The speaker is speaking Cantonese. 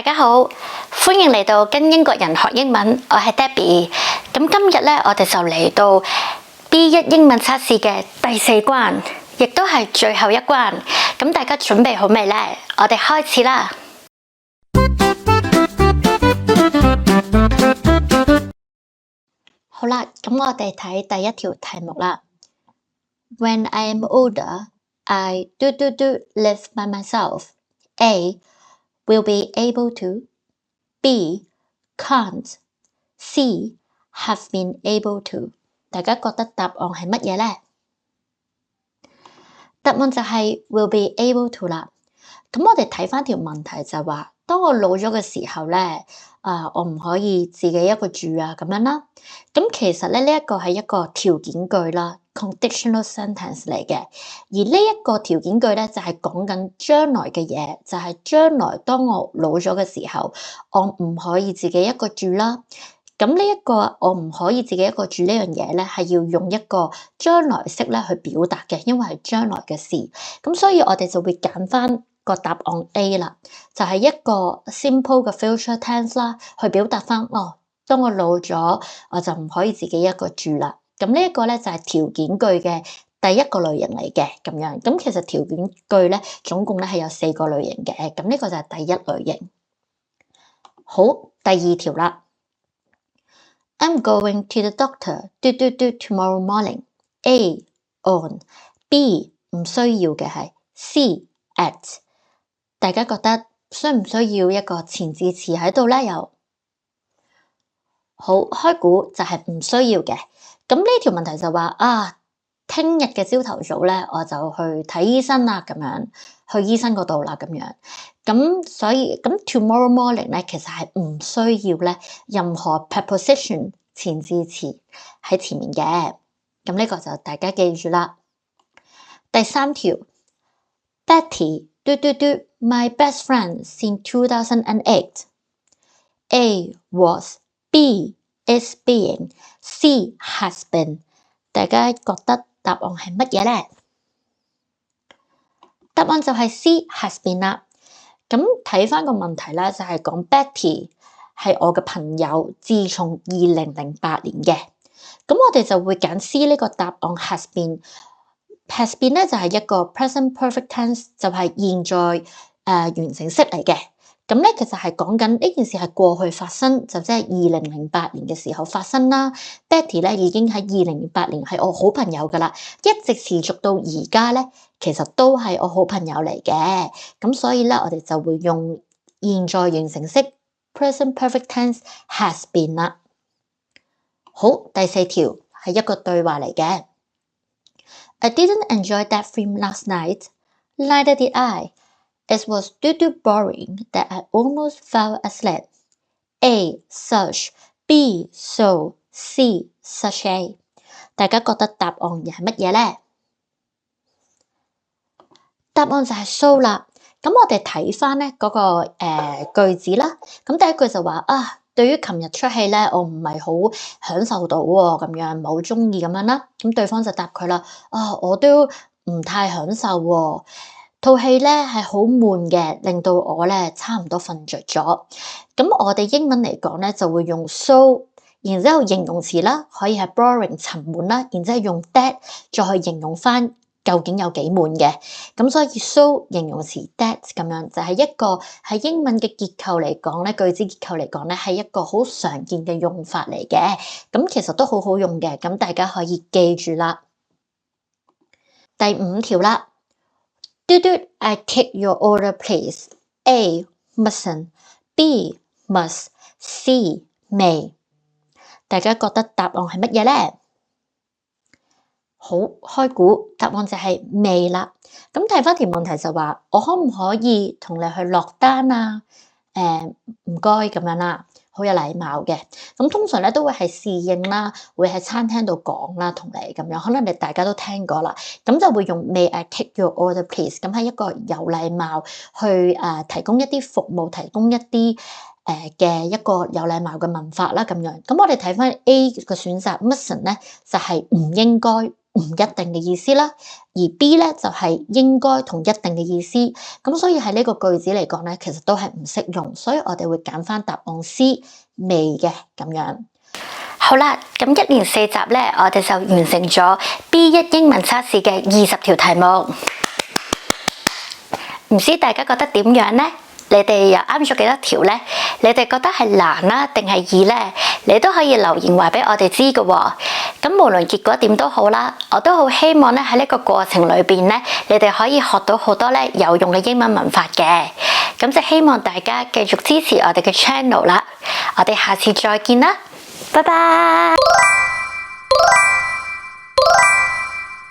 家好，歡迎嚟到跟英國人學英文，我係 Debbie。咁今日咧，我哋就嚟到 B1 英文測試嘅第4關，亦都係最後一關。咁大家準備好未呢？我哋開始啦！好啦，咁我哋睇第一條題目啦。When I am older, I live by myself. A. Will be able to. B. Can't. C. Have been able to. 大家覺得答案係乜嘢呢？答案就係 will be able to 啦。咁我哋睇翻條問題就話，當我老咗嘅時候咧，我唔可以自己一個住啊咁樣啦。咁其實咧呢一個係一個條件句啦 ，conditional sentence 嚟嘅。而呢一個條件句咧就係講緊將來嘅嘢，就係將來當我老咗嘅時候，我唔可以自己一個住啦。咁呢一個我唔可以自己一個住呢樣嘢咧，係要用一個將來式咧去表達嘅，因為係將來嘅事。咁所以我哋就會揀翻個答案 A 啦，就係一個 simple 嘅 future tense 啦，去表達翻當我老咗，我就唔可以自己一個住啦。咁呢一個咧就係條件句嘅第一個類型嚟嘅咁樣。咁其實條件句咧總共咧係有4個類型嘅，咁呢個就係第一類型。好，第二條啦。I'm going to the doctor tomorrow morning. A. On. B. 唔需要嘅係 C. At. 大家覺得需唔需要一個前置詞喺度咧？又好，開估就係唔需要嘅。咁呢條問題就話聽日嘅朝頭早咧，我就去睇醫生啦，咁樣去醫生嗰度啦，咁樣。咁所以咁 tomorrow morning 咧，其實係唔需要咧任何 preposition 前置詞喺前面嘅。咁呢個就大家記住啦。第三條 Betty my best friend since 2008. A was, B is being, C has been. 大家覺得答案係乜嘢呢？答案就係 C has been 啦。咁睇翻個問題咧，就係講 Betty 係我嘅朋友，自從2008年嘅。咁我哋就會揀 C 呢個答案 has been。has been 咧就係一個 present perfect tense，就係現在完成式嚟嘅。咁咧其實係講緊呢件事係過去發生，就即係2008年嘅時候發生啦。Betty 咧已經喺2008年係我好朋友噶啦，一直持續到而家咧，其實都係我好朋友嚟嘅。咁所以咧，我哋就會用現在完成式 present perfect tense has been 啦。好，第4條係一個對話嚟嘅。I didn't enjoy that film last night. Neither did I. It was too boring that I almost fell asleep. A. Such. B. So. C. Such a. 大家覺得答案又係乜嘢呢？答案就係 so 啦。咁我哋睇翻咧嗰個句子啦。咁第一句就話對於琴日出戲咧，我唔係好享受到喎，咁樣唔係好中意咁樣啦。咁對方就答佢啦，我都唔太享受喎。套戲咧係好悶嘅，令到我咧差唔多瞓着咗。咁我哋英文嚟講咧就會用 so， 然之後形容詞啦，可以係 boring 沉悶啦，然之後用 that 再去形容翻究竟有幾悶嘅。咁所以 so 形容詞 that 咁樣就係一個喺英文嘅結構嚟講咧，句子結構嚟講咧係一個好常見嘅用法嚟嘅。咁其實都好好用嘅，咁大家可以記住啦。第5條啦。I take your order, please. A. Mustn't. B. Must. C. May. 大家覺得答案係乜嘢呢？好，開估，答案就係 may 啦。咁睇翻條問題就話，我可唔可以同你去落單啊？唔該咁樣啦。好有禮貌嘅，咁通常咧都會係侍應啦，會喺餐廳度講啦，同你咁樣，可能你大家都聽過啦，咁就會用 May I take your order please，咁係一個有禮貌去提供一啲服務，提供一啲嘅一個有禮貌嘅文法啦，咁樣。咁我哋睇翻 A 嘅選擇 mustn't 咧，就係唔應該唔一定嘅意思啦，而 B 咧就係應該同一定嘅意思。咁所以喺呢個句子嚟講咧，其實都係唔適用，所以我哋會揀翻答案 C 未嘅咁樣。好啦，咁1連4集咧，我哋就完成咗 B1 英文測試嘅20條題目。唔知大家覺得點樣呢？你哋又啱咗幾多條呢？你哋覺得係難啦定係易呢？你都可以留言話俾我哋知嘅喎。咁無論結果點都好啦，我都好希望咧喺呢個過程裏邊咧，你哋可以學到好多咧有用嘅英文文法嘅。咁就希望大家繼續支持我哋嘅 channel 啦。我哋下次再見啦，拜拜。